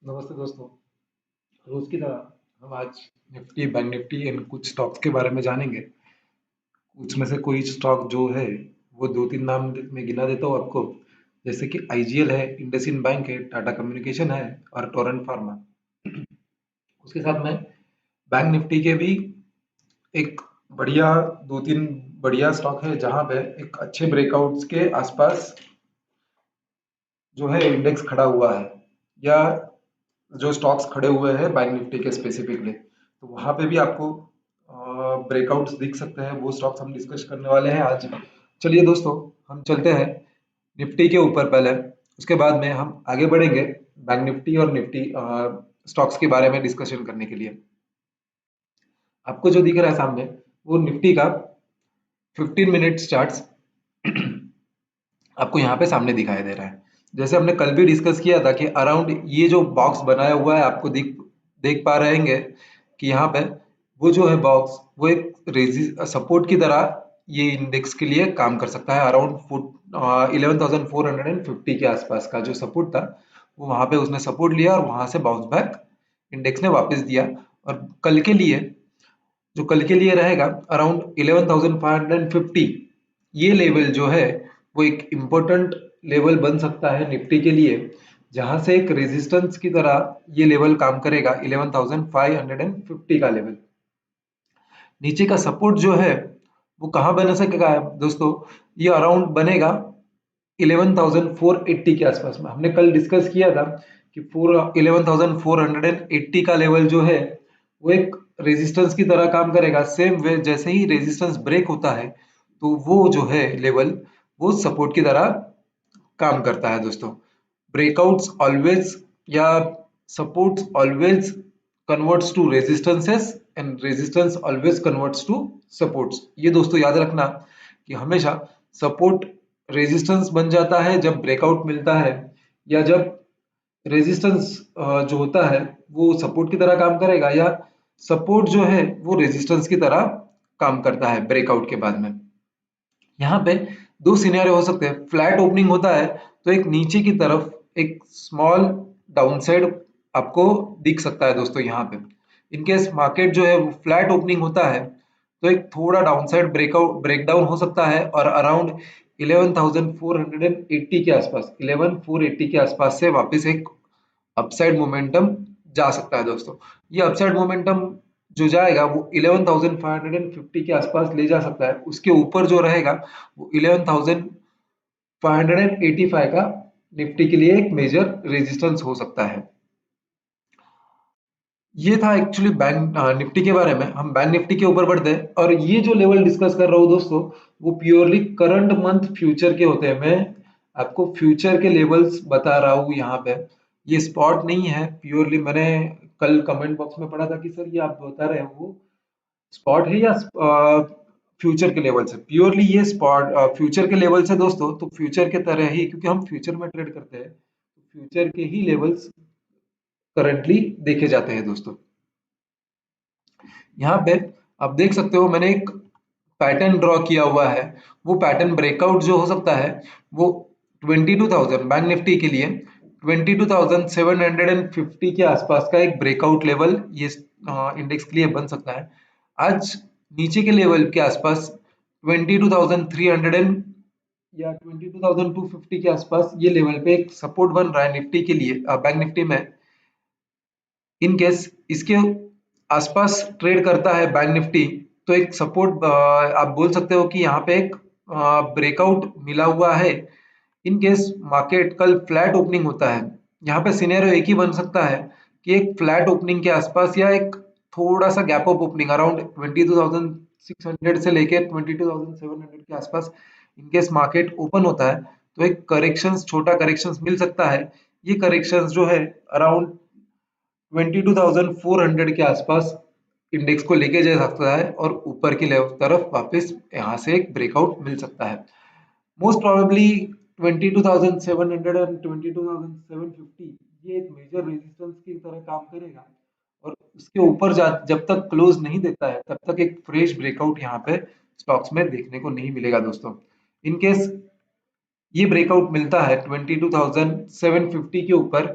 नमस्ते दोस्तों। रोज की तरह हम आज निफ्टी, बैंक निफ्टी एंड कुछ स्टॉक्स के बारे में जानेंगे। उसमें से कोई स्टॉक जो है वो दो तीन नाम में गिना देता हूँ आपको। जैसे कि आईजीएल है, इंडसइंड बैंक है, टाटा कम्युनिकेशन है और टोरेंट फार्मा। उसके साथ में बैंक निफ्टी के भी एक बढ़िया दो तीन बढ़िया स्टॉक है जहां पे एक अच्छे ब्रेकआउट्स के आसपास जो है इंडेक्स खड़ा हुआ है, या जो स्टॉक्स खड़े हुए हैं बैंक निफ्टी के स्पेसिफिकली, तो वहां पे भी आपको ब्रेकआउट्स दिख सकते हैं। वो स्टॉक्स हम डिस्कस करने वाले हैं आज। चलिए दोस्तों, हम चलते हैं निफ्टी के ऊपर पहले। उसके बाद में हम आगे बढ़ेंगे बैंक निफ्टी और निफ्टी स्टॉक्स के बारे में डिस्कशन करने के लिए। आपको जो दिख रहा है सामने, वो निफ्टी का 15 मिनट चार्ट्स आपको यहाँ पे सामने दिखाई दे रहा है। जैसे हमने कल भी डिस्कस किया था कि अराउंड ये जो बॉक्स बनाया हुआ है, आपको दिख देख पा रहेंगे कि यहाँ पे वो जो है बॉक्स, वो एक सपोर्ट की तरह ये इंडेक्स के लिए काम कर सकता है। अराउंड 11,450 के आसपास का जो सपोर्ट था, वो वहां पे उसने सपोर्ट लिया और वहां से बाउंस बैक इंडेक्स ने वापस दिया। और कल के लिए रहेगा अराउंड 11,550। ये लेवल जो है वो एक इम्पोर्टेंट लेवल बन सकता है निफ्टी के लिए, जहां से एक रेजिस्टेंस की तरह ये लेवल काम करेगा। 11,550 का लेवल। नीचे का सपोर्ट जो है वो कहाँ बन सकेगा दोस्तों? ये अराउंड बनेगा 11,480 के आसपास में। हमने कल डिस्कस किया था कि 11,480 का लेवल जो है वो एक रेजिस्टेंस की तरह काम करेगा। सेम वे जैसे ही रेजिस्टेंस ब्रेक होता है, तो वो जो है लेवल वो सपोर्ट की तरह काम करता है दोस्तों। ब्रेकआउट्स ऑलवेज या supports always converts to resistances and resistance always converts to supports. ये दोस्तों याद रखना कि हमेशा सपोर्ट रेजिस्टेंस बन जाता है जब ब्रेकआउट मिलता है, या जब रेजिस्टेंस जो होता है वो सपोर्ट की तरह काम करेगा, या सपोर्ट जो है वो रेजिस्टेंस की तरह काम करता है ब्रेकआउट के बाद में। यहाँ पे दो सिनेरियो हो सकते हैं। फ्लैट ओपनिंग होता है तो एक नीचे की तरफ एक स्मॉल डाउनसाइड आपको दिख सकता है दोस्तों यहाँ पे। इनकेस मार्केट जो है वो फ्लैट ओपनिंग होता है तो एक थोड़ा डाउनसाइड ब्रेकडाउन हो सकता है, और अराउंड 11,480 के आसपास, 11,480 के आसपास से वापस एक अपसाइड मोमेंटम जा सकता है दोस्तों। ये अपसाइड मोमेंटम जो जाएगा वो 11,550 के आसपास ले जा सकता है। उसके ऊपर जो रहेगा वो 11,585 का निफ्टी के लिए एक मेजर रेजिस्टेंस हो सकता है। ये था एक्चुअली बैंक निफ्टी के बारे में। हम बैंक निफ्टी के ऊपर बढ़ते हैं, और ये जो लेवल डिस्कस कर रहा हूँ दोस्तों, वो प्योरली करंट मंथ फ्यूचर के होते हैं। मैं आपको फ्यूचर के लेवल्स बता रहा हूँ यहाँ पे। ये स्पॉट नहीं है। प्योरली मैंने कल कमेंट बॉक्स में पढ़ा था कि सर ये आप बता रहे हो वो स्पॉट है या फ्यूचर के लेवल से। प्योरली ये स्पॉट फ्यूचर के लेवल से दोस्तों। तो फ्यूचर के तरह ही, क्योंकि हम फ्यूचर में ट्रेड करते हैं, तो फ्यूचर के ही लेवल्स करंटली देखे जाते हैं दोस्तों। यहाँ पे आप देख सकते हो मैंने एक पैटर्न ड्रॉ किया हुआ है। वो पैटर्न ब्रेकआउट जो हो सकता है वो 22,000 बैंक निफ्टी के लिए 22,750 के आसपास का एक ब्रेकआउट लेवल ये इंडेक्स के लिए बन सकता है। आज नीचे के लेवल के आसपास 22,300 या 22,250 के आसपास ये लेवल पे एक सपोर्ट बन रहा है निफ्टी के लिए, बैंक निफ्टी में। इन केस इसके आसपास ट्रेड करता है बैंक निफ्टी, तो एक सपोर्ट आप बोल सकते हो कि यहाँ पे एक ब्रेकआउट मिला हुआ है। इन केस मार्केट कल फ्लैट ओपनिंग होता है, यहाँ पे सिनेरियो एक ही बन सकता है कि एक फ्लैट ओपनिंग के आसपास या एक थोड़ा सा गैप अप ओपनिंग अराउंड 22,600 से लेके 22,700 के आसपास इन केस मार्केट ओपन होता है, तो एक करेक्शंस, छोटा करेक्शंस मिल सकता है। ये करेक्शंस जो है अराउंड 22,400 के आसपास इंडेक्स को लेके जा सकता है, और ऊपर की लेवल तरफ वापस यहाँ से एक ब्रेकआउट मिल सकता है। मोस्ट प्रोबेबली 22,700 एंड 22,750 ये एक मेजर रेजिस्टेंस की तरह काम करेगा, और उसके ऊपर जब तक क्लोज नहीं देता है तब तक एक फ्रेश ब्रेकआउट यहाँ पे स्टॉक्स में देखने को नहीं मिलेगा दोस्तों। इनकेस ये ब्रेकआउट मिलता है 22,750 के ऊपर,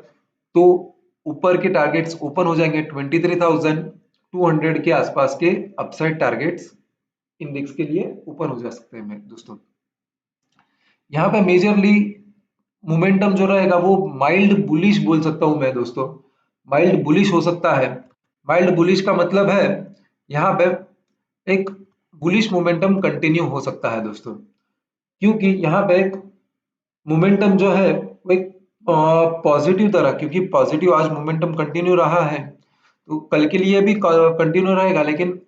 तो ऊपर के टारगेट्स ओपन हो जाएंगे 23,200 के आसपास के अपसाइड टारगेट्स इंडेक्स के लिए ओपन हो जा सकते हैं दोस्तों। यहाँ पे मेजरली मोमेंटम जो रहेगा वो माइल्ड बुलिश बोल सकता हूं मैं दोस्तों, माइल्ड बुलिश हो सकता है। माइल्ड बुलिश का मतलब है यहाँ पे एक बुलिश मोमेंटम कंटिन्यू हो सकता है दोस्तों, क्योंकि यहाँ पे एक मोमेंटम जो है वो एक पॉजिटिव तरह, क्योंकि पॉजिटिव आज मोमेंटम कंटिन्यू रहा है तो कल के लिए भी कंटिन्यू रहेगा, लेकिन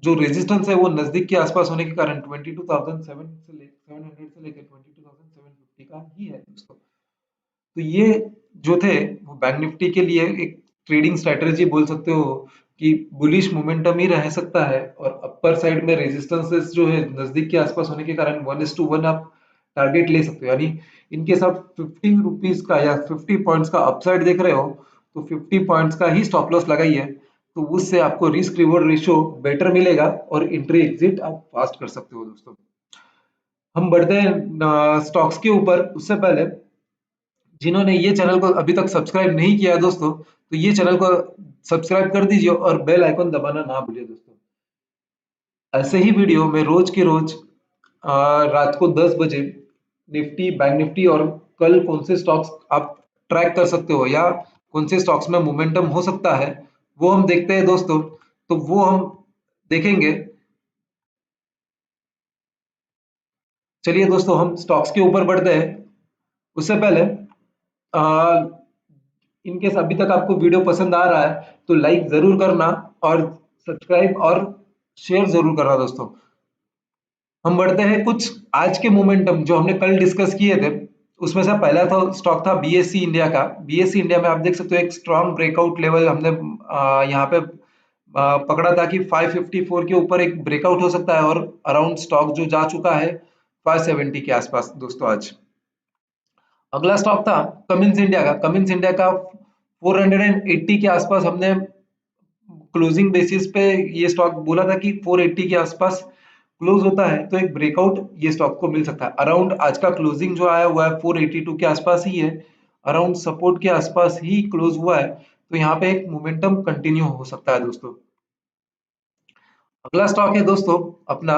जो रेजिस्टेंस है वो नजदीक के आसपास होने के कारण 22,700 से लेकर 22,750 का ही है दोस्तों। तो ये जो थे वो बैंक निफ्टी के लिए एक ट्रेडिंग स्ट्रेटेजी बोल सकते हो कि बुलिश मोमेंटम ही रह सकता है, और अपर साइड में रेजिस्टेंसेस जो है नजदीक के आसपास होने के कारण 1:1 आप टारगेट ले सकते हो। यानी इनकेस आप 50 रुपीज का या 50 पॉइंट्स का अपसाइड देख रहे हो तो 50 पॉइंट्स का ही स्टॉप लॉस लगाइए, तो उससे आपको रिस्क रिवॉर्ड रेशियो बेटर मिलेगा और एंट्री एग्जिट आप फास्ट कर सकते हो दोस्तों। हम बढ़ते हैं स्टॉक्स के ऊपर। उससे पहले जिन्होंने ये चैनल को अभी तक सब्सक्राइब नहीं किया है दोस्तों, तो ये चैनल को सब्सक्राइब कर दीजिए और बेल आइकन दबाना ना भूलिए दोस्तों। ऐसे ही वीडियो मैं रोज के रोज रात को 10 बजे निफ्टी, बैंक निफ्टी और कल कौन से स्टॉक्स आप ट्रैक कर सकते हो या कौन से स्टॉक्स में मोमेंटम हो सकता है वो हम देखते हैं दोस्तों। तो वो हम देखेंगे। चलिए दोस्तों हम स्टॉक्स के ऊपर बढ़ते हैं। उससे पहले इनकेस अभी तक आपको वीडियो पसंद आ रहा है तो लाइक जरूर करना और सब्सक्राइब और शेयर जरूर करना दोस्तों। हम बढ़ते हैं कुछ आज के मोमेंटम जो हमने कल डिस्कस किए थे। उसमें से पहला था स्टॉक था बीएससी इंडिया का। बीएससी इंडिया में आप देख सकते हो एक स्ट्रॉन्ग ब्रेकआउट लेवल हमने यहाँ पे पकड़ा था कि 554 के ऊपर एक ब्रेकआउट हो सकता है, और अराउंड स्टॉक जो जा चुका है 570 के आसपास दोस्तों आज। अगला स्टॉक था कमिंस इंडिया का। कमिंस इंडिया का 480 के आसपास हमने क्लोजिंग बेसिस पे ये स्टॉक बोला था कि 480 के आसपास क्लोज होता है तो एक ब्रेकआउट ये स्टॉक को मिल सकता है। अराउंड आज का क्लोजिंग जो आया हुआ है 482 के आसपास ही है, अराउंड सपोर्ट के आसपास ही क्लोज हुआ है, तो यहाँ पे एक मोमेंटम कंटिन्यू हो सकता है दोस्तों। अगला स्टॉक है दोस्तों अपना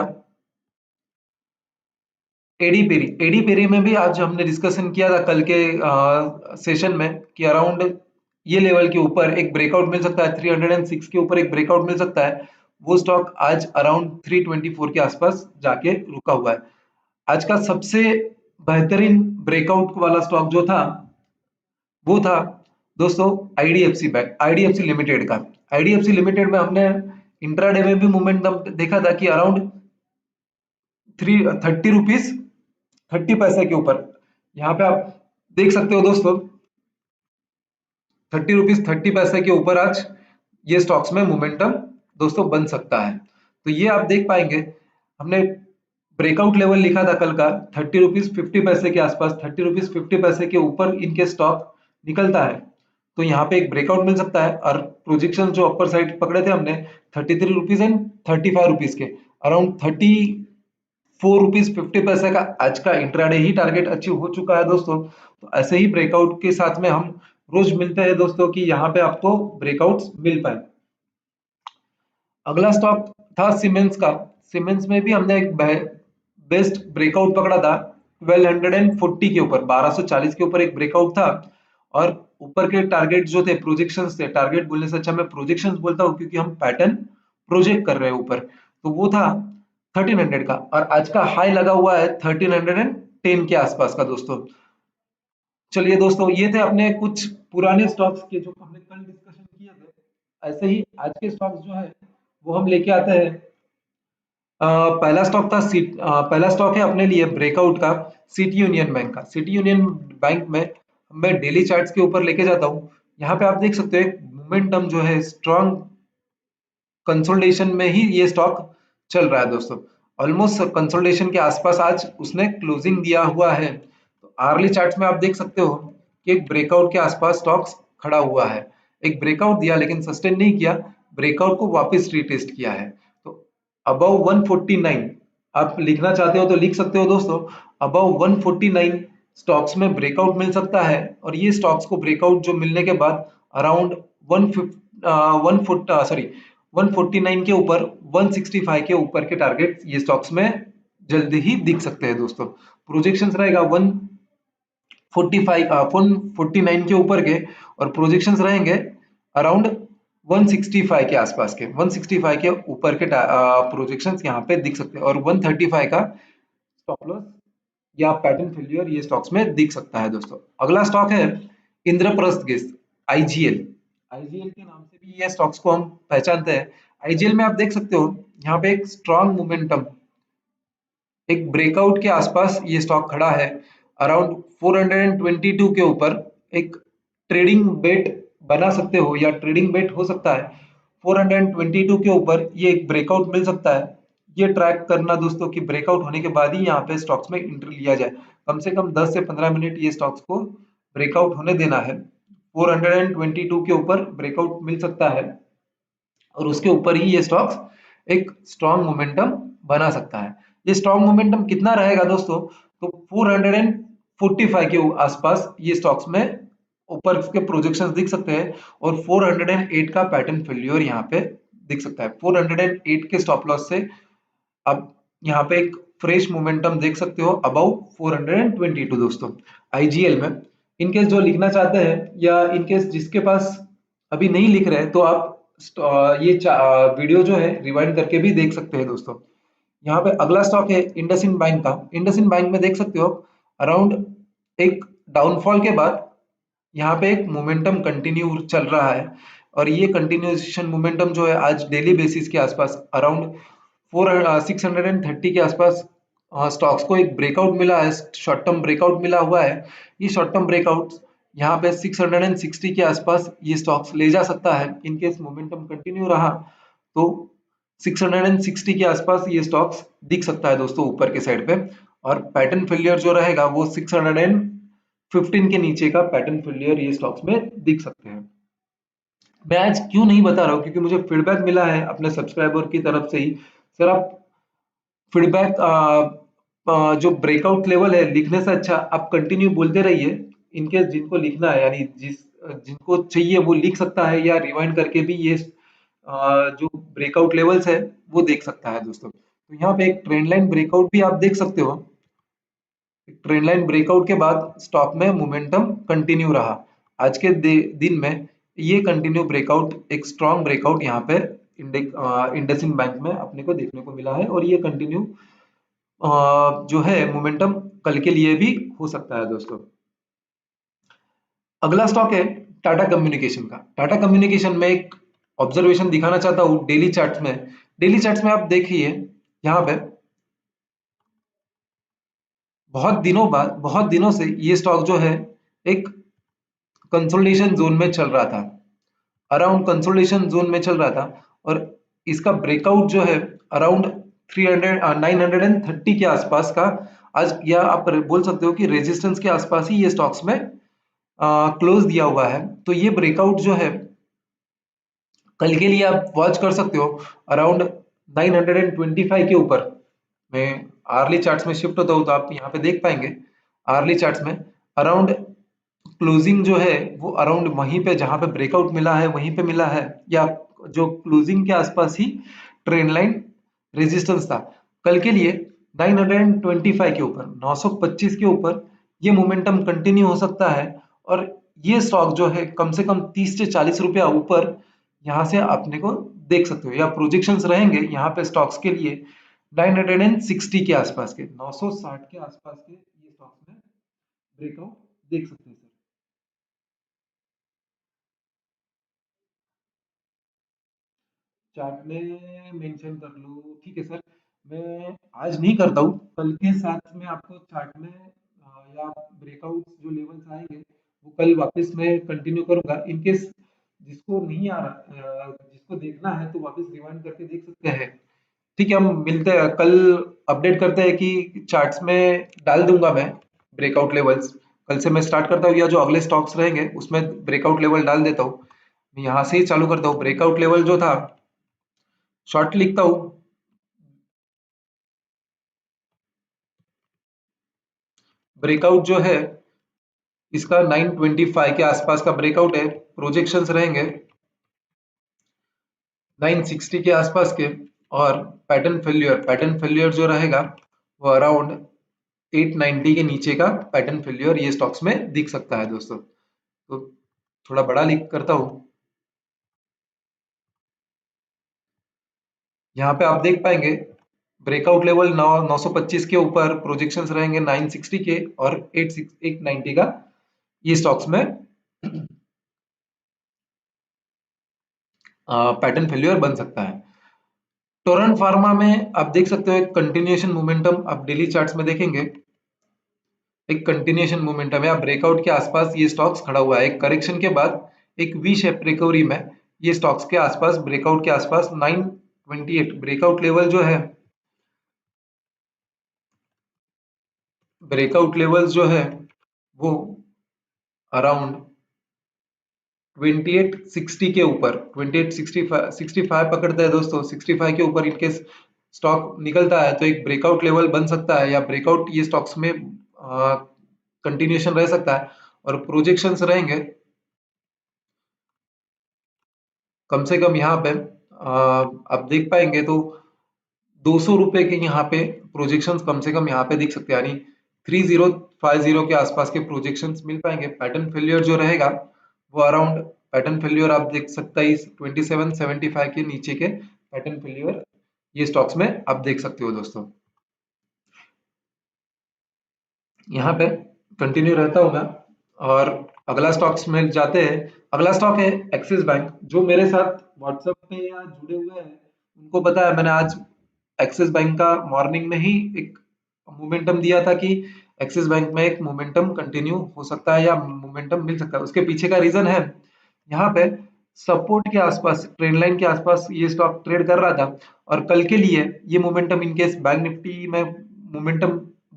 एडी पेरी। एडी पेरी में भी आज हमने डिस्कशन किया था कल के सेशन में कि अराउंड ये लेवल के ऊपर एक ब्रेकआउट मिल सकता है, 306 के ऊपर एक ब्रेकआउट मिल सकता है। वो स्टॉक आज अराउंड 324 के आसपास जाके रुका हुआ है। आज का सबसे बेहतरीन ब्रेकआउट वाला स्टॉक जो था वो था दोस्तों आईडीएफसी बैंक, आईडीएफसी लिमिटेड का। आईडीएफसी लिमिटेड में हमने इंट्राडे में भी मोमेंटम देखा था कि अराउंड 30 रुपीज 30 पैसे के ऊपर। यहाँ पे आप देख सकते हो दोस्तों 30 रुपीज 30 पैसे के ऊपर आज ये स्टॉक्स में मोमेंटम दोस्तों बन सकता है। तो ये आप देख पाएंगे हमने ब्रेकआउट लेवल लिखा था कल का 30 रुपीज 50 पैसे के आसपास। 30 रुपीज 50 पैसे के ऊपर इनके स्टॉक निकलता है तो यहाँ पे एक ब्रेकआउट मिल सकता है, और प्रोजेक्शन जो अपर साइड पकड़े थे हमने 33 रुपीज एंड 35 रुपीज के, अराउंड 34 रुपीज 50 पैसे का आज का इंट्राडे ही टारगेट अचीव हो चुका है दोस्तों। तो ऐसे ही ब्रेकआउट के साथ में हम रोज मिलते हैं दोस्तों कि यहाँ पे आपको ब्रेकआउट्स मिल पाए। अगला स्टॉक था सीमेंस का। सीमेंस में भी हमने एक बेस्ट ब्रेकआउट पकड़ा था 1240 के ऊपर, 1240 के ऊपर एक ब्रेकआउट था, और ऊपर के टारगेट जो थे प्रोजेक्शंस थे, टारगेट बोलने से अच्छा मैं प्रोजेक्शंस बोलता हूँ क्योंकि हम पैटर्न प्रोजेक्ट कर रहे हैं ऊपर, तो वो था 1300 का, और आज का हाई लगा हुआ है 1310 के आसपास का दोस्तों। चलिए दोस्तों ये थे अपने कुछ पुराने स्टॉक्स के जो हमने कल डिस्कशन किए थे। ऐसे ही आज के स्टॉक्स जो है वो हम लेके आते हैं। पहला स्टॉक था पहला स्टॉक है अपने लिए ब्रेकआउट का सिटी यूनियन बैंक का। सिटी यूनियन बैंक में मैं डेली चार्ट्स के ऊपर लेके जाता हूँ। यहाँ पे आप देख सकते हो एक मोमेंटम जो है स्ट्रॉन्ग कंसोलिडेशन में ही ये स्टॉक चल रहा है दोस्तों। ऑलमोस्ट कंसोलिडेशन के आसपास आज उसने क्लोजिंग दिया हुआ है। तो आर्ली चार्ट्स में आप देख सकते हो कि एक ब्रेकआउट के आसपास स्टॉक्स खड़ा हुआ है। एक ब्रेकआउट दिया लेकिन सस्टेन नहीं किया, ब्रेकआउट को वापस रीटेस्ट किया है। तो अबव 149 आप लिखना चाहते हो तो लिख सकते हो दोस्तों, अबव 149 स्टॉक्स में ब्रेकआउट मिल सकता है, और ये स्टॉक्स को ब्रेकआउट जो मिलने के बाद अराउंड 149 के ऊपर 165 के ऊपर के टारगेट ये स्टॉक्स में जल्दी ही दिख सकते हैं दोस्तों। प्रोजेक्शंस रहेगा 149 के ऊपर के, और प्रोजेक्शंस रहेंगे अराउंड 165 के आसपास के, 165 के ऊपर के प्रोजेक्शंस यहाँ पे दिख सकते हैं, और 135 का स्टॉप लॉस या पैटर्न फेल्यूर ये स्टॉक्स में दिख सकता है दोस्तों। अगला स्टॉक है इंद्रप्रस्थ गैस, आईजीएल। आईजीएल के नाम से भी ये स्टॉक्स को हम पहचानते हैं। आईजीएल में आप देख सकते हो यहाँ पे एक स्ट्रॉन्ग मोमेंटम, एक ब्रेकआउट के आसपास ये स्टॉक खड़ा है। अराउंड 422 के ऊपर एक ट्रेडिंग बेट बना सकते हो, या ट्रेडिंग बेट हो सकता है 422 के ऊपर ये एक ब्रेकआउट मिल सकता है। ये ट्रैक करना दोस्तों कि ब्रेकआउट होने के बाद ही यहाँ पे स्टॉक्स में एंट्री लिया जाए। कम से कम 10 से 15 मिनट ये स्टॉक्स को ब्रेकआउट होने देना है। 422 के ऊपर ब्रेकआउट मिल सकता है, और उसके ऊपर ही ये स्टॉक्स एक स्ट्रॉन्ग मोमेंटम बना सकता है। ये स्ट्रॉन्ग मोमेंटम कितना रहेगा दोस्तों, तो 445 के आसपास ये स्टॉक्स में ऊपर के प्रोजेक्शंस दिख सकते हैं, और 408 का पैटर्न फेल्यूर यहाँ पे दिख सकता है। 408 के स्टॉप लॉस से अब यहाँ पे एक फ्रेश मोमेंटम देख सकते हो अबाउ 422 दोस्तों आईजीएल में। इनकेस जो लिखना चाहते हैं, या इनकेस जिसके पास अभी नहीं लिख रहे हैं, तो आप ये वीडियो जो है रिवाइंड करके भी देख सकते हैं दोस्तों। यहाँ पे अगला स्टॉक है इंडसइंड बैंक का। इंडसइंड बैंक में देख सकते हो अराउंड एक डाउनफॉल के बाद यहाँ पे एक मोमेंटम कंटिन्यू चल रहा है, और ये कंटिन्यूएशन मोमेंटम जो है आज डेली बेसिस के आसपास अराउंड 630 के आसपास स्टॉक्स को एक ब्रेकआउट मिला है, शॉर्ट टर्म ब्रेकआउट मिला हुआ है। ये शॉर्ट टर्म ब्रेकआउट यहाँ पे 660 के आसपास ये स्टॉक्स ले जा सकता है। इनकेस मोमेंटम कंटिन्यू रहा तो 660 के आसपास ये स्टॉक्स दिख सकता है दोस्तों ऊपर के साइड पे, और पैटर्न फेलियर जो रहेगा वो 615 के नीचे का पैटर्न फेलियर ये स्टॉक्स में दिख सकते हैं। मैं आज क्यों नहीं बता रहा हूँ, क्योंकि मुझे फीडबैक मिला है अपने सब्सक्राइबर की तरफ से ही, सर आप फीडबैक जो ब्रेकआउट लेवल है लिखने से अच्छा आप कंटिन्यू बोलते रहिए। इनकेस जिनको लिखना है, यानी जिनको चाहिए वो लिख सकता है, या रिवाइंड करके भी ये जो ब्रेकआउट लेवल्स है वो देख सकता है दोस्तों। तो यहाँ पे एक ट्रेंड लाइन ब्रेकआउट भी आप देख सकते हो। ट्रेंड लाइन ब्रेकआउट के बाद स्टॉक में मोमेंटम कंटिन्यू रहा। आज के दिन में ये कंटिन्यू ब्रेकआउट, एक स्ट्रॉन्ग ब्रेकआउट यहाँ पे इंडसइंड बैंक में अपने को देखने को मिला है, और ये कंटिन्यू जो है मोमेंटम कल के लिए भी हो सकता है दोस्तों। अगला स्टॉक है टाटा कम्युनिकेशन का। टाटा कम्युनिकेशन में एक ऑब्जर्वेशन दिखाना चाहता हूँ डेली चार्ट्स में। डेली चार्ट्स में आप देखिए यहाँ पे बहुत दिनों से ये स्टॉक जो है एक कंसोलिडेशन जोन में चल रहा था, अराउंड कंसोलिडेशन जोन में चल रहा था, और इसका ब्रेकआउट जो है अराउंड 930 के आसपास का आज, या आप बोल सकते हो कि रेजिस्टेंस के आसपास ही ये स्टॉक्स में क्लोज दिया हुआ है। तो ये ब्रेकआउट जो है कल के लिए आप वॉच कर सकते हो अराउंड 925 के ऊपर। मैं आर्ली चार्ट्स में शिफ्ट होता हूँ तो आप यहाँ पे देख पाएंगे आर्ली चार्ट्स में अराउंड क्लोजिंग जो है वो अराउंड वहीं पे जहां पे ब्रेकआउट मिला है वहीं पे मिला है, या जो क्लोजिंग के आसपास ही ट्रेंड लाइन रेजिस्टेंस था। कल के लिए 925 के ऊपर, 925 के ऊपर ये मोमेंटम कंटिन्यू हो सकता है, और ये स्टॉक जो है कम से कम 30 से 40 रुपया ऊपर यहाँ से अपने को देख सकते हो, या प्रोजेक्शंस रहेंगे यहाँ पे स्टॉक्स के लिए 960 के आसपास के, 960 के आसपास के ये स्टॉक्स में ब्रेकआउट देख सकते हैं सर। चार्ट में मेंशन कर लो, ठीक है सर। मैं आज नहीं करता हूँ, कल के साथ में आपको चार्ट में या ब्रेकआउट जो लेवल्स आएंगे वो कल वापस मैं कंटिन्यू करूंगा। इनकेस जिसको नहीं आ रहा, जिसको देखना है तो वापस रिवाइंड करके देख सकते हैं। ठीक है, हम मिलते हैं कल, अपडेट करते हैं कि चार्ट्स में डाल दूंगा मैं ब्रेकआउट लेवल्स। कल से मैं स्टार्ट करता हूँ, या जो अगले स्टॉक्स रहेंगे उसमें ब्रेकआउट लेवल डाल देता हूँ। मैं यहाँ से ही चालू करता हूँ। ब्रेकआउट लेवल जो था शॉर्ट लिखता हूँ, ब्रेकआउट जो है इसका 925 के आसपास का ब्रेकआउट है, प्रोजेक्शंस रहेंगे 960 के आसपास के। और पैटर्न फेल्यूर जो रहेगा वो अराउंड 890 के नीचे का पैटर्न फेल्यूर ये स्टॉक्स में दिख सकता है दोस्तों। तो थोड़ा बड़ा लिख करता हूं, यहाँ पे आप देख पाएंगे ब्रेकआउट लेवल 925 के ऊपर प्रोजेक्शंस रहेंगे 960 के और 890 का ये स्टॉक्स में पैटर्न फेल्यूर बन सकता है। टोरेंट फार्मा में आप देख सकते हो एक कंटिन्यूएशन मोमेंटम, आप डेली चार्ट्स में देखेंगे एक कंटिन्यूएशन मोमेंटम है, आप ब्रेकआउट के आसपास ये स्टॉक्स खड़ा हुआ है। एक करेक्शन के बाद एक वी शेप रिकवरी में ये स्टॉक्स के आसपास ब्रेकआउट के आसपास 928 ब्रेकआउट लेवल जो है, ब्रेकआउट लेवल्स जो है वो अराउंड 2860 के ऊपर 2865 पकड़ता है दोस्तों। 65 के ऊपर इनकेस स्टॉक निकलता है तो एक ब्रेकआउट लेवल बन सकता है, या ब्रेकआउट ये स्टॉक्स में कंटिन्यूएशन रह सकता है। और प्रोजेक्शंस रहेंगे कम से कम यहाँ पे आप देख पाएंगे तो 200 रुपए के यहाँ पे प्रोजेक्शंस कम से कम यहाँ पे दिख सकते हैं, यानी 3050 के आसपास के प्रोजेक्शंस मिल पाएंगे। पैटर्न फेलियर जो रहेगा वो अराउंड पैटर्न फेलियर आप देख सकते हैं 2775 के नीचे के पैटर्न फेलियर ये स्टॉक्स में आप देख सकते हो दोस्तों। यहाँ पे कंटिन्यू रहता हूँ मैं और अगला स्टॉक्स में जाते हैं। अगला स्टॉक है एक्सिस बैंक। जो मेरे साथ व्हाट्सएप पे या जुड़े हुए हैं उनको पता है मैंने आज एक्सिस बैंक का मॉर्निंग में ही एक मोमेंटम दिया था कि एक्सिस बैंक में एक मोमेंटम कंटिन्यू हो सकता है या मोमेंटम मिल सकता है। उसके पीछे का रीजन है यहाँ पे सपोर्ट के आसपास, ट्रेंड लाइन के आसपास ये स्टॉक ट्रेड कर रहा था और कल के लिए ये मोमेंटम इनकेस बैंक निफ्टी में मोमेंटम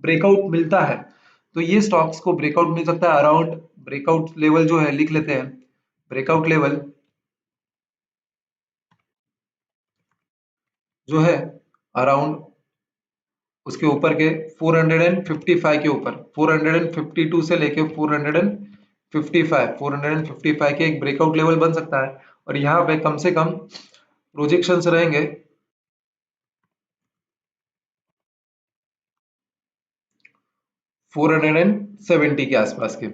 ब्रेकआउट मिलता है तो ये स्टॉक्स को ब्रेकआउट मिल सकता है अराउंड, ब्रेकआउट लेवल जो है लिख लेते हैं, ब्रेकआउट लेवल जो है अराउंड उसके ऊपर के 455 के ऊपर 452 से लेके 455 के एक ब्रेकआउट लेवल बन सकता है। और यहाँ पे कम से कम प्रोजेक्शंस रहेंगे 470 के आसपास के।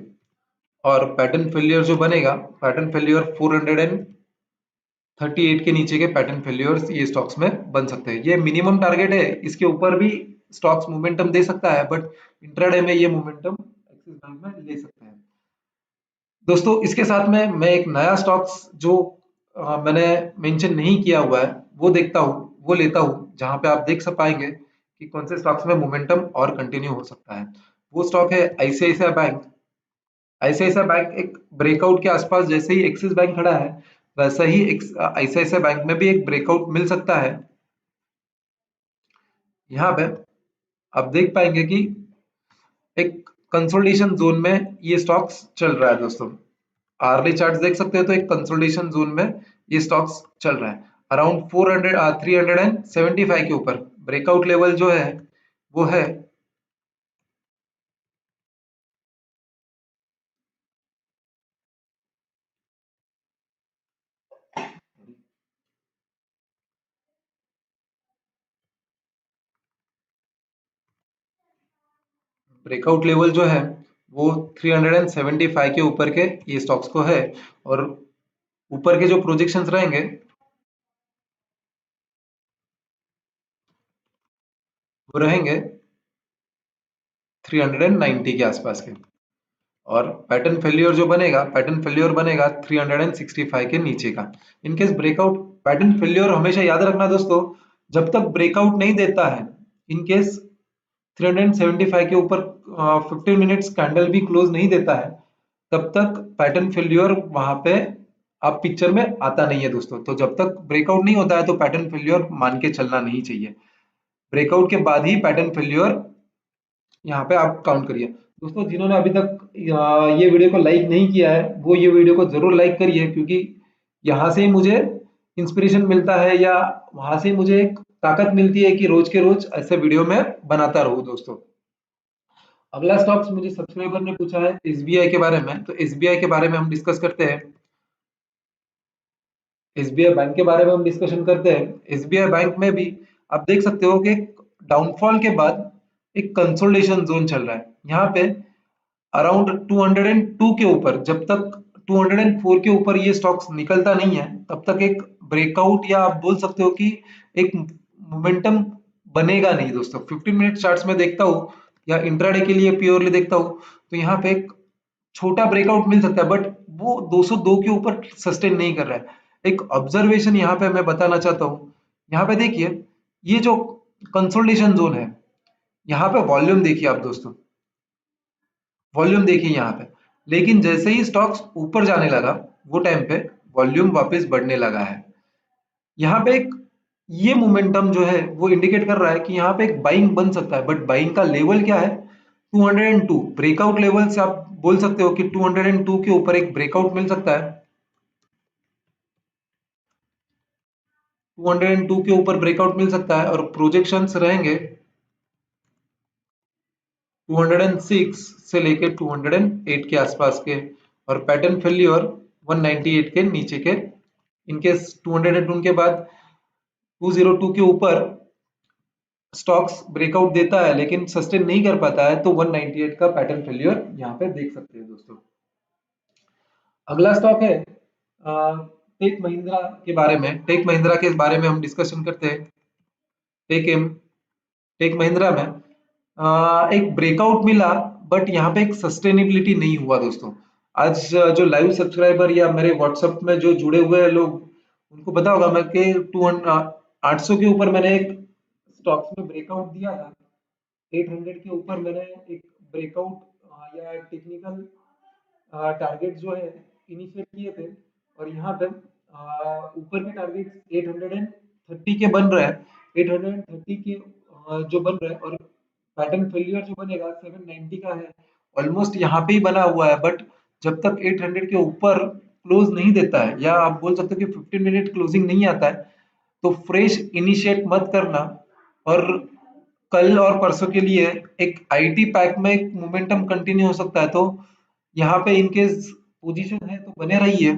और पैटर्न फेलियर जो बनेगा, पैटर्न फेलियर 438 के नीचे के पैटर्न फेलियर्स ये स्टॉक्स में बन सकते हैं। ये मिनिमम टारगेट है, इसके ऊपर भी स्टॉक्स मोमेंटम दे सकता है बट इंट्राडे में ये मोमेंटम एक्सिस बैंक में ले सकते हैं दोस्तों। इसके साथ में मैं एक नया स्टॉक्स जो मैंने मेंशन नहीं किया हुआ है वो देखता हूँ, वो लेता हूँ, जहां पे आप देख पाएंगे कि कौन से स्टॉक्स में मोमेंटम और कंटिन्यू हो सकता है। वो स्टॉक है आईसीआईसीआई बैंक। आईसीआईसीआई बैंक एक ब्रेकआउट के आसपास जैसे ही एक्सिस बैंक खड़ा है वैसा ही आईसीआईसीआई बैंक में भी एक ब्रेकआउट मिल सकता है। यहाँ पे आप देख पाएंगे कि एक कंसोलिडेशन जोन में ये स्टॉक्स चल रहा है दोस्तों। आर्ली चार्ट देख सकते हो तो एक कंसोलिडेशन जोन में ये स्टॉक्स चल रहा है अराउंड 375 के ऊपर। ब्रेकआउट लेवल जो है वो है ब्रेकआउट लेवल जो है वो 375 के ऊपर के ये स्टॉक्स को है। और ऊपर के जो प्रोजेक्शंस रहेंगे वो रहेंगे 390 के आसपास के। और पैटर्न फेल्योर जो बनेगा, पैटर्न फेल्योर बनेगा 365 के नीचे का। इनकेस ब्रेकआउट, पैटर्न फेल्योर हमेशा याद रखना दोस्तों, जब तक ब्रेकआउट नहीं देता है, इनकेस 375 के ऊपर 15 मिनट्स कैंडल भी क्लोज नहीं देता है तब तक पैटर्न फेल्योर वहां पे आप पिक्चर में आता नहीं है दोस्तों। तो जब तक ब्रेकआउट नहीं होता है तो पैटर्न फेल्योर मान के चलना नहीं चाहिए। ब्रेकआउट के बाद ही पैटर्न फेल्योर यहाँ पे आप काउंट करिए दोस्तों। जिन्होंने अभी तक ये वीडियो को लाइक नहीं किया है वो ये वीडियो को जरूर लाइक करिए, क्योंकि यहाँ से ही मुझे इंस्पिरेशन मिलता है या वहां से ही मुझे एक ताकत मिलती है कि रोज के रोज ऐसे वीडियो में बनाता रहूं दोस्तों। अगला स्टॉक्स मुझे सब्सक्राइबर ने पूछा है एसबीआई के बारे में, तो एसबीआई के बारे में हम डिस्कस करते हैं। एसबीआई बैंक के बारे में हम डिस्कशन करते हैं। एसबीआई बैंक में भी आप देख सकते हो कि डाउनफॉल के बाद एक कंसोलिडेशन जोन चल रहा है यहाँ पे अराउंड 202 के ऊपर। जब तक 204 के ऊपर ये स्टॉक्स निकलता नहीं है तब तक एक ब्रेकआउट या आप बोल सकते हो कि एक मोमेंटम बनेगा नहीं दोस्तों। 15 मिनट चार्ट्स में देखता हूँ या इंट्राडे के लिए प्योरली देखता हूँ तो यहाँ पे एक छोटा ब्रेकआउट मिल सकता है बट वो 202 के ऊपर सस्टेन नहीं कर रहा है। एक ऑब्जर्वेशन यहाँ पे मैं बताना चाहता हूँ। यहाँ पे देखिए ये जो कंसोलिडेशन जोन है यहाँ पे वॉल्यूम देखिए आप दोस्तों, वॉल्यूम देखिए यहाँ पे। लेकिन जैसे ही स्टॉक्स ऊपर जाने लगा वो टाइम पे वॉल्यूम वापस बढ़ने लगा है। यहाँ पे एक ये मोमेंटम जो है वो इंडिकेट कर रहा है कि यहाँ पे एक बाइंग बन सकता है बट बाइंग का लेवल क्या है 202 ब्रेकआउट लेवल से आप बोल सकते हो कि 202 के ऊपर एक ब्रेकआउट मिल सकता है। 202 के ऊपर ब्रेकआउट मिल सकता है और प्रोजेक्शंस रहेंगे 206 से लेके 208 के आसपास के और पैटर्न फेल्यूर 198 के नीचे के। इनकेस 202 के बाद 202 के ऊपर स्टॉक्स ब्रेकआउट देता है लेकिन सस्टेन नहीं कर पाता है तो 198 का पैटर्न फेल्यूर यहाँ पे देख सकते हैं दोस्तों। अगला स्टॉक है टेक महिंद्रा के बारे में। टेक महिंद्रा के बारे में हम डिस्कशन करते हैं। टेक एम टेक महिंद्रा में एक ब्रेकआउट मिला बट यहाँ पे एक सस्टेनेबिलिटी नहीं हुआ दोस्तों। आज जो लाइव सब्सक्राइबर या मेरे व्हाट्सएप में जो जुड़े हुए लोग उनको पता होगा मैं कि 800 के ऊपर मैंने एक स्टॉक्स में ब्रेकआउट दिया था। 800 के ऊपर मैंने एक ब्रेकआउट या टेक्निकल टारगेट जो है इनिशिएट किए थे और यहाँ पे ऊपर के टारगेट 830 के बन रहा है। 830 के जो बन रहा है और पैटर्न फेलियर जो बनेगा 790 का है। ऑलमोस्ट यहाँ पे ही बना हुआ है बट जब तक 800 के ऊपर क्लोज नहीं देता है या आप बोल सकते हो कि 15 मिनट क्लोजिंग नहीं आता है तो फ्रेश इनिशिएट मत करना। और कल और परसों के लिए एक आईटी पैक में एक मोमेंटम कंटिन्यू हो सकता है तो यहाँ पे इनकेस पोजीशन है तो बने रहिए।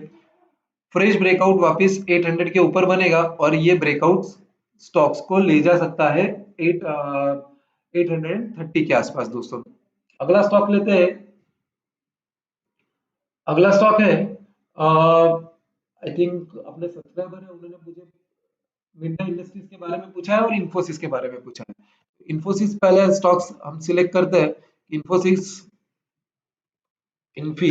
फ्रेश ब्रेकआउट वापस 800 के ऊपर बनेगा और ये ब्रेकआउट स्टॉक्स को ले जा सकता है 830 के आसपास दोस्तों। अगला स्टॉक लेते हैं। अगला स्टॉक है आई थिंक अपने सब्सक्राइबर है उन्होंने मुझे मिडनाइट इंडस्ट्रीज के बारे में पूछा है और इन्फोसिस के बारे में पूछा है। इन्फोसिस पहले स्टॉक्स हम सिलेक्ट करते हैं। इन्फोसिस इन्फी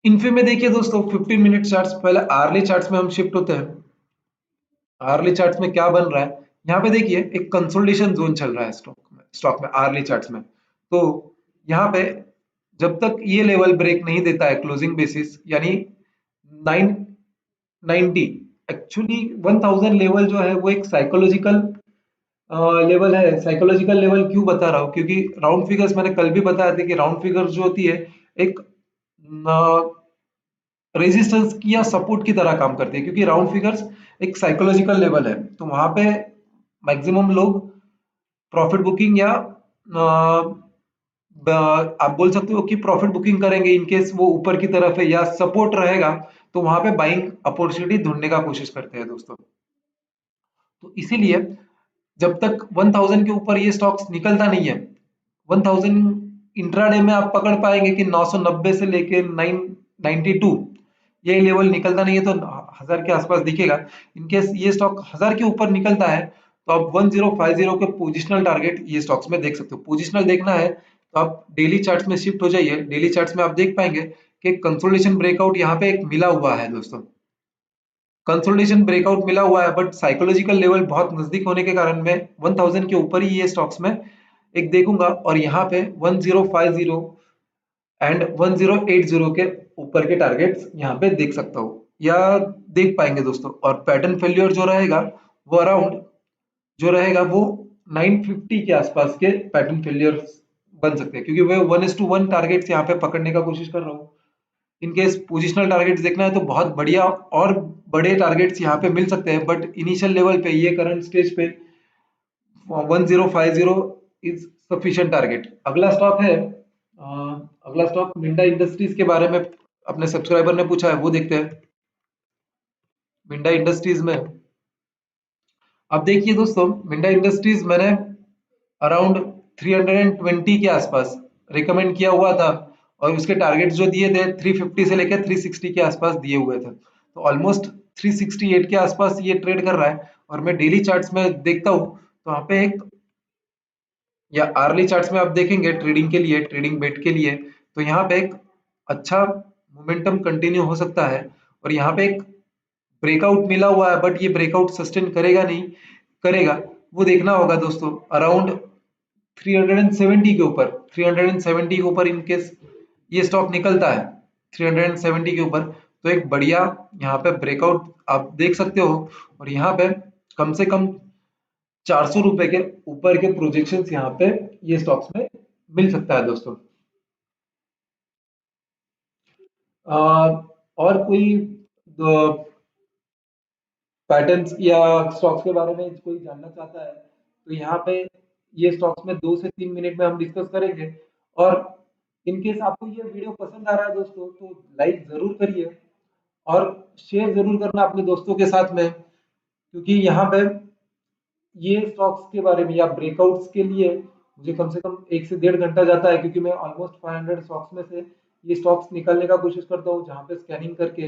इन्फी में देखिए दोस्तों 15 मिनट चार्ट्स पहले आर्ली चार्ट्स में हम शिफ्ट होते हैं। आर्ली चार्ट्स में क्या बन रहा है यहाँ पे देखिए एक कंसोलिडेशन जोन चल रहा है स्टॉक में आर्ली चार्ट्स में। तो यहाँ पे जब तक ये लेवल ब्रेक नहीं देता है क्लोजिंग बेसिस यानी 990 एक्चुअली 1000 लेवल जो है वो एक साइकोलॉजिकल लेवल है। साइकोलॉजिकल लेवल क्यों बता रहा हूँ क्योंकि राउंड फिगर्स मैंने कल भी बताया था कि राउंड फिगर्स जो होती है एक रेजिस्टेंस की या सपोर्ट की तरह काम करती है क्योंकि राउंड फिगर्स एक साइकोलॉजिकल लेवल है। तो वहां पे मैक्सिमम लोग प्रॉफिट बुकिंग या आप बोल सकते हो कि प्रॉफिट बुकिंग करेंगे इनकेस वो ऊपर की तरफ है या सपोर्ट रहेगा तो वहां पे बाइंग अपॉर्चुनिटी ढूंढने का कोशिश करते हैं दोस्तों। तो इसीलिए जब तक 1000 के ऊपर ये स्टॉक्स निकलता नहीं है 1000 इंट्राडे में आप पकड़ पाएंगे कि 990 से लेके 992 ये लेवल निकलता नहीं है तो 1000 के आसपास दिखेगा। इनकेस ये स्टॉक 1000 के ऊपर निकलता है तो आप 1050 के पोजिशनल टारगेट ये स्टॉक्स में देख सकते हो। पोजिशनल देखना है तो आप डेली चार्ट्स में शिफ्ट हो जाइए। डेली चार्ट्स में आप देख पाएंगे कि कंसोलिडेशन ब्रेकआउट यहाँ पे एक मिला हुआ है दोस्तों। कंसोलिडेशन ब्रेकआउट मिला हुआ है बट साइकोलॉजिकल लेवल बहुत नजदीक होने के कारण मैं 1000 के ऊपर ही ये स्टॉक्स में एक देखूंगा और यहाँ पे 1050 एंड 1080 के ऊपर के टारगेट्स यहाँ पे देख सकता हूँ या देख पाएंगे दोस्तों। और पैटर्न फेल्योर जो रहेगा वो अराउंड जो रहेगा वो 950 के आसपास के पैटर्न फेल्योर बन सकते हैं क्योंकि मैं 1:1 टारगेट्स यहाँ पे पकड़ने का कोशिश कर रहा हूँ। इनकेस पोजिशनल टारगेट्स देखना है तो बहुत बढ़िया और बड़े टारगेट्स यहाँ पे मिल सकते हैं बट इनिशियल लेवल पे ये करंट स्टेज पे 1050 इज सफिशिएंट टारगेट। अगला स्टॉक है, अगला स्टॉक मिंडा इंडस्ट्रीज के बारे में अपने सब्सक्राइबर ने पूछा है, वो देखते हैं। मिंडा इंडस्ट्रीज में अब देखिए दोस्तों, मिंडा इंडस्ट्रीज मैंने अराउंड 320 के आसपास रिकमेंड किया हुआ था, और उसके टारगेट्स जो दिए थे 350 से लेकर 360 के आसपास दिए हुए थे। तो ऑलमोस्ट 368 के आसपास ये ट्रेड कर रहा है। और मैं डेली चार्ट्स में देखता हूँ तो वहाँ पे एक, या आर्ली चार्ट्स में आप देखेंगे ट्रेडिंग के लिए, ट्रेडिंग बेट के लिए, तो यहाँ पे एक अच्छा मोमेंटम कंटिन्यू हो सकता है। और यहाँ पे एक ब्रेकआउट मिला हुआ है, बट ये ब्रेकआउट सस्टेन करेगा नहीं करेगा, वो देखना होगा दोस्तों। अराउंड 370 के ऊपर, 370 के ऊपर इनकेस ये स्टॉक निकलता है 370 के ऊपर, तो एक बढ़िया यहाँ पे ब्रेकआउट आप देख सकते हो। और यहाँ पे कम से कम 400 रुपए के ऊपर के प्रोजेक्शंस यहाँ पे ये स्टॉक्स में मिल सकता है दोस्तों। और कोई पैटर्न्स या स्टॉक्स के बारे में कोई जानना चाहता है तो यहाँ पे ये स्टॉक्स में 2 से 3 मिनट में हम डिस्कस करेंगे। और इनकेस आपको ये वीडियो पसंद आ रहा है दोस्तों तो लाइक जरूर करिए, और शेयर जरूर करना अपने दोस्तों के साथ में, क्योंकि यहाँ पे ये स्टॉक्स के बारे में या ब्रेकआउट्स के लिए मुझे कम से कम 1 से 1.5 घंटा जाता है, क्योंकि मैं ऑलमोस्ट 500 स्टॉक्स में से ये स्टॉक्स निकालने का कोशिश करता हूँ, जहाँ पे स्कैनिंग करके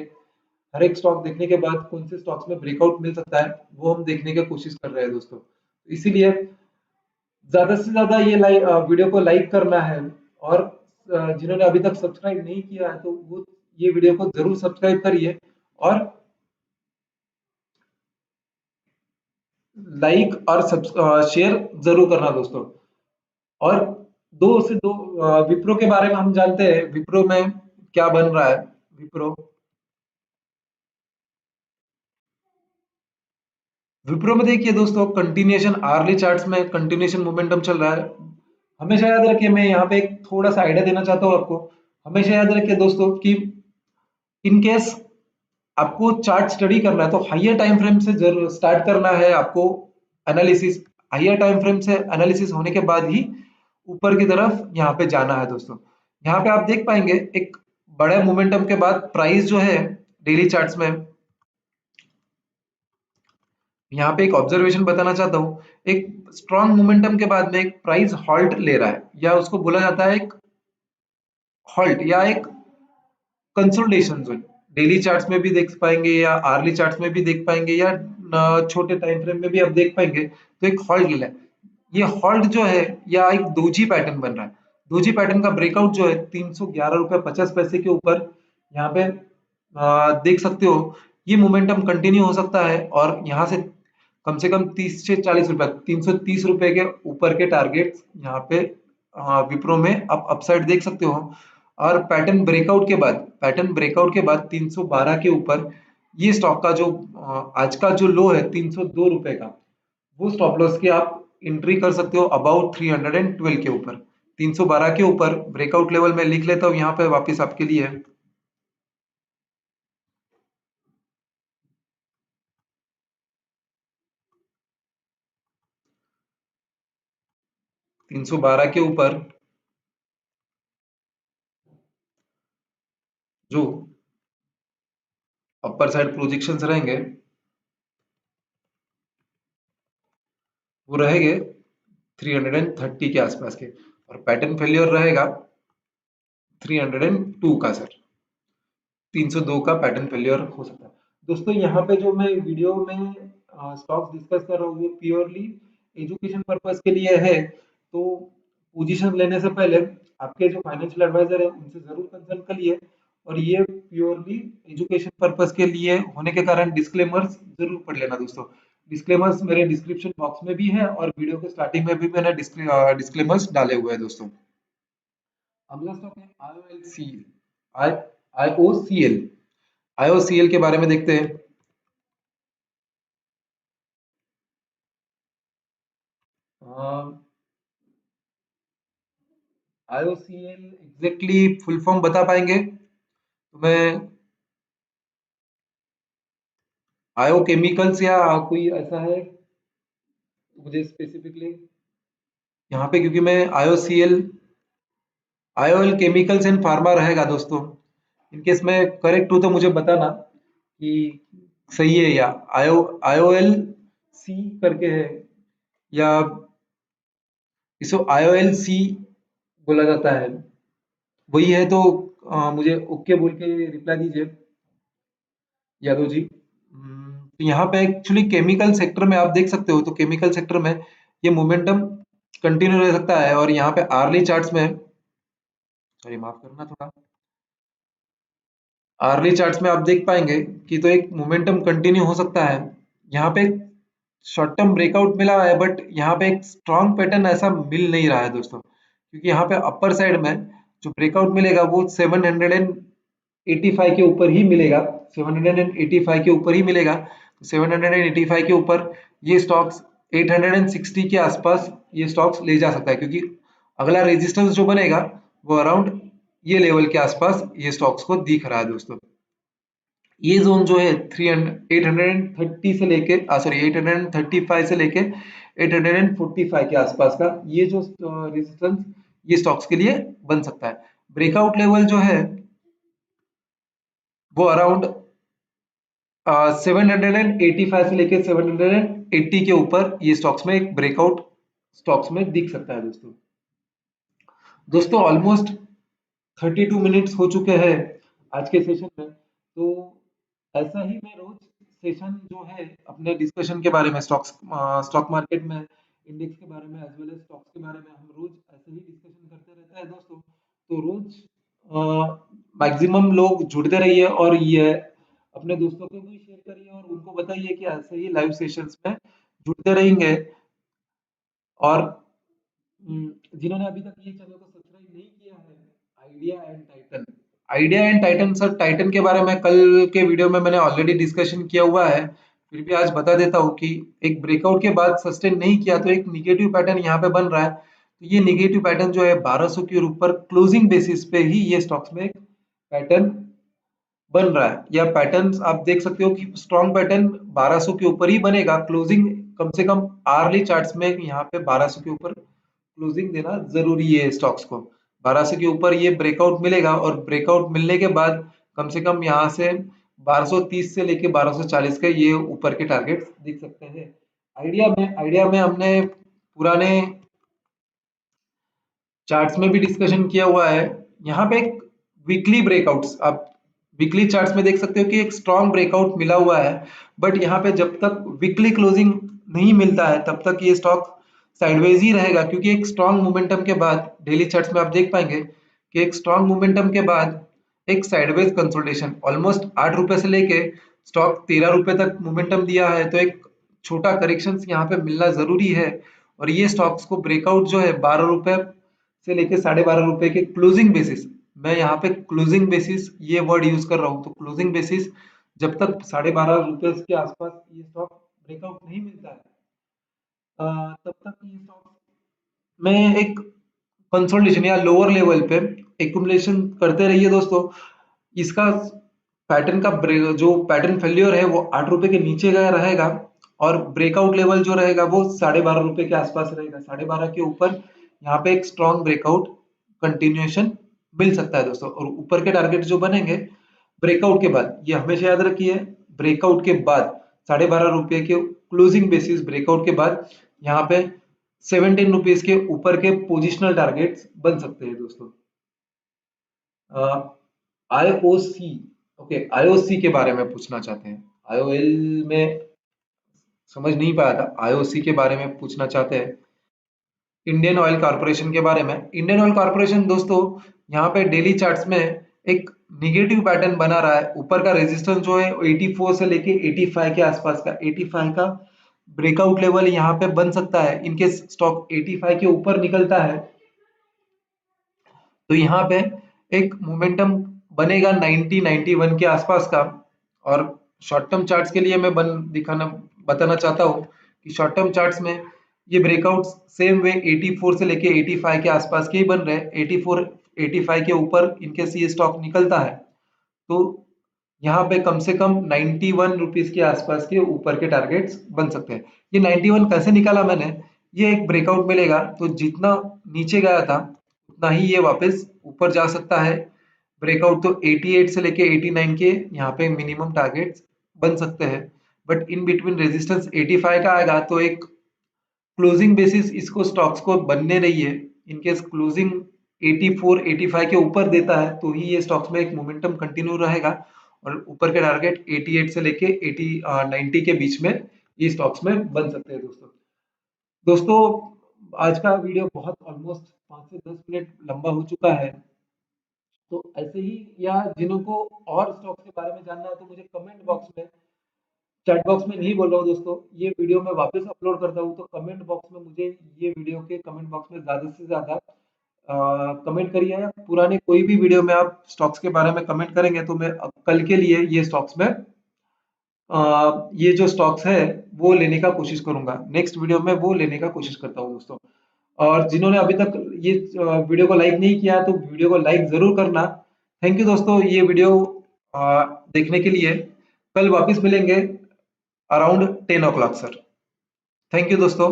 हर एक स्टॉक देखने के बाद कौन से स्टॉक्स में ब्रेकआउट मिल सकता है वो हम देखने की कोशिश कर रहे हैं दोस्तों। तो इसीलिए ज्यादा से ज्यादा ये वीडियो को लाइक करना है, और जिन्होंने अभी तक सब्सक्राइब नहीं किया है तो वो ये वीडियो को जरूर सब्सक्राइब करिए, और लाइक और शेयर जरूर करना दोस्तों। और विप्रो के बारे में हम जानते हैं, विप्रो में क्या बन रहा है। विप्रो विप्रो में देखिए दोस्तों, कंटिन्यूएशन आर्ली चार्ट्स में कंटिन्यूएशन मोमेंटम चल रहा है। हमेशा याद रखिए, मैं यहाँ पे एक थोड़ा सा आइडिया देना चाहता हूँ आपको। हमेशा याद रखिए दोस्तों कि इन केस आपको चार्ट स्टडी करना है तो हाइयर टाइम फ्रेम से जरूर स्टार्ट करना है आपको एनालिसिस। हाइयर टाइम फ्रेम से एनालिसिस होने के बाद ही ऊपर की तरफ यहाँ पे जाना है दोस्तों। यहाँ पे आप देख पाएंगे एक बड़े मोमेंटम के बाद प्राइस जो है डेली चार्ट्स में, यहाँ पे एक ऑब्जर्वेशन बताना चाहता हूँ। एक स्ट्रॉन्ग मोमेंटम के बाद में एक प्राइस हॉल्ट ले रहा है, या उसको बोला जाता है एक हॉल्ट या एक कंसोलिडेशन जोन। डेली चार्ट्स में भी देख पाएंगे, या आर्ली चार्ट्स में भी देख पाएंगे, या छोटे टाइम फ्रेम में भी आप देख पाएंगे, तो एक हॉल्ट ले रहा है। ये हॉल्ट जो है या एक दोजी पैटर्न बन रहा है। दोजी पैटर्न का ब्रेकआउट जो है 311 रुपए 50 पैसे के ऊपर यहाँ पे देख सकते हो। ये मोमेंटम कंटिन्यू हो सकता है, और यहाँ से कम 30 से 40 रुपए, 330 रुपए के ऊपर के टारगेट यहाँ पे विप्रो में आप अपसाइड देख सकते हो। और पैटर्न ब्रेकआउट के बाद 312 के ऊपर ये स्टॉक का जो आज का जो लो है 302 रुपए का, वो स्टॉप लॉस के आप एंट्री कर सकते हो अबाउट 312 के ऊपर। 312 के ऊपर ब्रेकआउट लेवल में लिख लेता हूँ यहाँ पे वापस आपके लिए। 312 के ऊपर जो अपर साइड प्रोजेक्शंस रहेंगे वो रहेंगे 330 के आसपास के, और पैटर्न फेलियर रहेगा 302 का सर। 302 का पैटर्न फेलियर हो सकता है दोस्तों। यहाँ पे जो मैं वीडियो में स्टॉक्स डिस्कस कर रहा हूँ वो प्योरली एजुकेशन पर्पस के लिए है। तो पोजीशन लेने से पहले आपके जो फाइनेंशियल एडवाइजर है उनसे जरूर कंसल्ट करिए, और ये प्योरली एजुकेशन पर्पस के लिए होने के कारण डिस्क्लेमर्स जरूर पढ़ लेना दोस्तों। डिस्क्लेमर्स मेरे डिस्क्रिप्शन बॉक्स में भी है, और वीडियो के स्टार्टिंग में भी मैंने डिस्क्लेमर्स डाले हुए हैं दोस्तों। अगला स्टॉक है आई आईओसीएल। आईओसीएल के बारे में देखते हैं। आईओसीएल एग्जैक्टली फुल फॉर्म बता पाएंगे तो मैं, आयो केमिकल्स या कोई ऐसा है। तो मुझे स्पेसिफिकली यहाँ पे, क्योंकि मैं आईओएल केमिकल्स एंड फार्मा रहेगा दोस्तों, इनकेस मैं करेक्ट हूँ तो मुझे बताना कि सही है, या आईओएल सी करके है, या इसको आईओएल सी बोला जाता है, वही है तो मुझे ओके बोल के रिप्लाई दीजिए यादव जी। तो यहाँ पे एक्चुअली केमिकल सेक्टर में आप देख सकते हो, तो केमिकल सेक्टर में ये मोमेंटम कंटिन्यू रह सकता है, और यहाँ पे आर्ली चार्ट्स में, सॉरी माफ करना थोड़ा, आर्ली चार्ट्स में आप देख पाएंगे कि तो एक मोमेंटम कंटिन्यू हो सकता है। यहाँ पे शॉर्ट टर्म ब्रेकआउट मिला है, बट यहाँ पे एक स्ट्रॉन्ग पैटर्न ऐसा मिल नहीं रहा है दोस्तों, क्योंकि यहाँ पे अपर साइड में जो ब्रेकआउट मिलेगा वो 785 के ऊपर ही मिलेगा, 785 के ऊपर ही मिलेगा। 785 के ऊपर ये स्टॉक्स 860 के आसपास ये स्टॉक्स ले जा सकता है, क्योंकि अगला रेजिस्टेंस जो बनेगा वो अराउंड ये लेवल के आसपास ये स्टॉक्स को दिख रहा है दोस्तों। ये जोन जो है 830 से लेके सॉरी 835 से लेके 845 के आसपास का ये जो रेजिस्टेंस ये स्टॉक्स के लिए बन सकता है। ब्रेकआउट लेवल जो है वो अराउंड 785 से लेके 780 के ऊपर ये स्टॉक्स में एक ब्रेकआउट स्टॉक्स में दिख सकता है दोस्तों। दोस्तों ऑलमोस्ट 32 मिनट्स हो चुके हैं आज के सेशन में, तो ऐसा ही मैं रोज सेशन जो है अपने डिस्कशन के बारे में, स्टॉक मार्केट में इंडेक्स के बारे में एज वेल एज स्टॉक्स के बारे में हम रोज ऐसे ही डिस्कशन करते रहते हैं दोस्तों। तो रोज मैक्सिमम लोग जुड़ते रहिए, और ये अपने दोस्तों को भी शेयर करिए और उनको बताइए कि ऐसे ही लाइव सेशंस में जुड़ते रहेंगे। और जिन्होंने अभी तक ये चैनल को सब्सक्राइब नहीं किया है, idea and Titan sir, Titan के बारे में कल के वीडियो में मैंने ऑलरेडी डिस्कशन किया हुआ है, फिर भी आज बता देता हूँ कि एक ब्रेकआउट के बाद सस्टेन नहीं किया तो एक निगेटिव पैटर्न यहाँ पे बन रहा है। तो ये निगेटिव पैटर्न जो है 1200 के ऊपर क्लोजिंग बेसिस पे ही ये स्टॉक्स में एक पैटर्न बन रहा है, या पैटर्न आप देख सकते हो कि स्ट्रॉन्ग पैटर्न 1200 के ऊपर ही बनेगा। क्लोजिंग कम से कम आर्ली चार्ट्स में यहाँ पे 1200 के ऊपर क्लोजिंग देना जरूरी है स्टॉक्स को। 1200 के ऊपर ये ब्रेकआउट मिलेगा, और ब्रेकआउट मिलने के बाद कम से कम यहाँ से 1230 से लेके 1240 के ये ऊपर के टारगेट्स दिख सकते हैं। आइडिया में हमने पुराने चार्ट्स में भी डिस्कशन किया हुआ है। यहाँ पे एक वीकली ब्रेकआउट्स आप वीकली चार्ट्स में देख सकते हो कि एक स्ट्रॉन्ग ब्रेकआउट मिला हुआ है, बट यहाँ पे जब तक वीकली क्लोजिंग नहीं मिलता है तब तक ये स्टॉक साइडवेज ही रहेगा, क्योंकि एक स्ट्रॉन्ग मोमेंटम के बाद डेली चार्ट्स में आप देख पाएंगे कि एक स्ट्रॉन्ग मोमेंटम के बाद एक साइडवेज कंसोलिडेशन ऑलमोस्ट 8 रुपए से लेके स्टॉक 13 रुपए तक मोमेंटम दिया है, तो एक छोटा करेक्शन यहाँ पे मिलना जरूरी है। और ये स्टॉक्स को ब्रेकआउट जो है 12 रुपए से लेके 12.5 रुपए के क्लोजिंग बेसिस, मैं यहाँ पे क्लोजिंग बेसिस ये वर्ड यूज कर रहा हूँ, तो क्लोजिंग बेसिस जब तक 12.5 रुपए के आसपास ये स्टॉक ब्रेकआउट नहीं मिलता है तब तक ये स्टॉक में एक कंसोलिडेशन या लोअर लेवल पे एक्यूमुलेशन करते रहिए दोस्तों। इसका पैटर्न का जो पैटर्न फेल्योर है वो 8 रुपए के नीचे गया रहेगा, और ब्रेकआउट लेवल जो रहेगा वो 12.5 रुपए के आसपास रहेगा। 12.5 के ऊपर यहाँ पे एक स्ट्रॉन्ग ब्रेकआउट कंटिन्यूएशन मिल सकता है दोस्तों, और ऊपर के टारगेट जो बनेंगे ब्रेकआउट के बाद, ये हमेशा याद रखिए, ब्रेकआउट के बाद 12.5 रुपए के क्लोजिंग बेसिस ब्रेकआउट के बाद यहाँ पे 17 रुपीज के ऊपर के पोजिशनल टारगेट्स बन सकते हैं दोस्तों। आईओसी, ओके, आईओसी के बारे में पूछना चाहते हैं, आईओएल में समझ नहीं पाया था, आईओसी के बारे में पूछना चाहते हैं, इंडियन ऑयल कॉर्पोरेशन के बारे में। इंडियन ऑयल कॉर्पोरेशन दोस्तों यहाँ पे डेली चार्ट्स में एक निगेटिव पैटर्न बना रहा है। ऊपर का रेजिस्टेंस जो है 84 से लेके 85 के आसपास का, 85 का ब्रेकआउट लेवल यहाँ पे बन सकता है। इनके स्टॉक 85 के ऊपर निकलता है तो यहाँ पे एक मोमेंटम बनेगा 90 91 के आसपास का। और शॉर्ट टर्म चार्ट्स के लिए मैं बताना चाहता हूँ कि शॉर्ट टर्म चार्ट्स में ये ब्रेकआउट सेम वे 84 से लेके 85 के आसपास के ही बन रहे हैं। 84 85 के ऊपर इनके ये स्टॉक निकलता है तो यहाँ पे कम से कम 91 रुपीज के आसपास के ऊपर के टारगेट्स बन सकते हैं। ये 91 कैसे निकाला मैंने, ये एक ब्रेकआउट मिलेगा तो जितना नीचे गया था उतना ही ये वापस ऊपर जा सकता है। ब्रेकआउट तो 88 से लेके 89 के यहाँ पे मिनिमम टारगेट्स बन सकते हैं, बट इन बिटवीन रेजिस्टेंस 85 का आएगा तो एक क्लोजिंग बेसिस इसको स्टॉक्स को बनने रही है। इनकेस क्लोजिंग 84 85 के ऊपर देता है तो ही ये स्टॉक्स में एक मोमेंटम कंटिन्यू रहेगा, और ऊपर के टारगेट 88 से लेके 80 90 के बीच में ये स्टॉक्स में बन सकते हैं दोस्तों। दोस्तों, आज का वीडियो बहुत ऑलमोस्ट 5 से 10 मिनट लंबा हो चुका है, तो ऐसे ही या जिन्हों को और स्टॉक्स के बारे में जानना है तो मुझे कमेंट बॉक्स में, चैट बॉक्स में नहीं बोल रहा हूँ दोस्तों, ये वीडियो मैं वापस अपलोड करता हूँ तो कमेंट बॉक्स में मुझे, ये वीडियो के कमेंट बॉक्स में ज़्यादा से ज़्यादा कमेंट करिए, या पुराने कोई भी वीडियो में आप स्टॉक्स के बारे में कमेंट करेंगे तो मैं कल के लिए ये स्टॉक्स में ये जो स्टॉक्स है वो लेने का कोशिश करूंगा, नेक्स्ट वीडियो में वो लेने का कोशिश करता हूँ दोस्तों। और जिन्होंने अभी तक ये वीडियो को लाइक नहीं किया तो वीडियो को लाइक जरूर करना। थैंक यू दोस्तों ये वीडियो देखने के लिए। कल वापस मिलेंगे around 10 o'clock sir. Thank you दोस्तों।